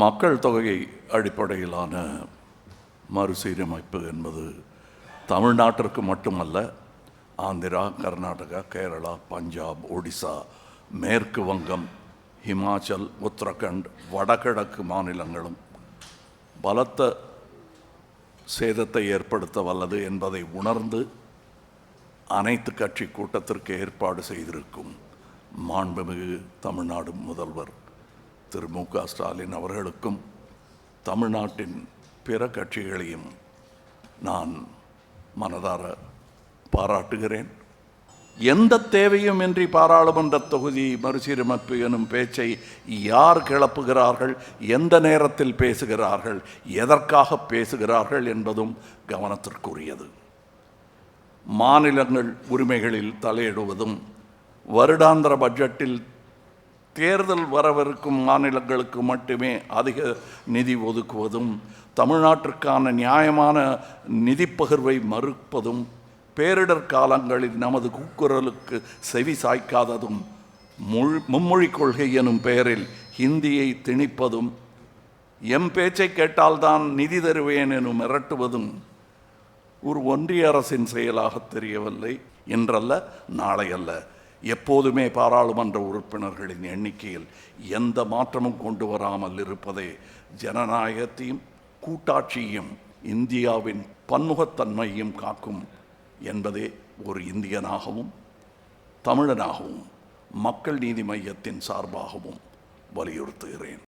மக்கள் தொகை அடிப்படையிலான மறுசீரமைப்பு என்பது தமிழ்நாட்டிற்கு மட்டுமல்ல, ஆந்திரா, கர்நாடகா, கேரளா, பஞ்சாப், ஒடிசா, மேற்கு வங்கம், ஹிமாச்சல், உத்தரகண்ட், வடகிழக்கு மாநிலங்களும் பலத்த சேதத்தை ஏற்படுத்த வல்லது என்பதை உணர்ந்து அனைத்து கட்சி கூட்டத்திற்கு ஏற்பாடு செய்திருக்கும் மாண்புமிகு தமிழ்நாடு முதல்வர் திரு மு.க. ஸ்டாலின் அவர்களுக்கும் தமிழ்நாட்டின் பிற கட்சிகளையும் நான் மனதார பாராட்டுகிறேன். எந்த தேவையும் இன்றி பாராளுமன்ற தொகுதி மறுசீரமைப்பு எனும் பேச்சை யார் கிளப்புகிறார்கள், எந்த நேரத்தில் பேசுகிறார்கள், எதற்காக பேசுகிறார்கள் என்பதும் கவனத்திற்குரியது. மாநிலங்கள் உரிமைகளில் தலையிடுவதும், வருடாந்திர பட்ஜெட்டில் தேர்தல் வரவிருக்கும் மாநிலங்களுக்கு மட்டுமே அதிக நிதி ஒதுக்குவதும், தமிழ்நாட்டிற்கான நியாயமான நிதி பகிர்வை மறுப்பதும், பேரிடர் காலங்களில் நமது கூக்குரலுக்கு செவி சாய்க்காததும், மும்மொழி கொள்கை எனும் பெயரில் ஹிந்தியை திணிப்பதும், எம் பேச்சை கேட்டால்தான் நிதி தருவேன் எனும் மிரட்டுவதும் ஒரு ஒன்றிய அரசின் செயலாக தெரியவில்லை. இன்றல்ல, நாளை அல்ல, எப்போதுமே பாராளுமன்ற உறுப்பினர்களின் எண்ணிக்கையில் எந்த மாற்றமும் கொண்டு வராமல் இருப்பதே ஜனநாயகத்தையும் கூட்டாட்சியையும் இந்தியாவின் பன்முகத்தன்மையும் காக்கும் என்பதே ஒரு இந்தியனாகவும் தமிழனாகவும் மக்கள் நீதி மையத்தின் சார்பாகவும் வலியுறுத்துகிறேன்.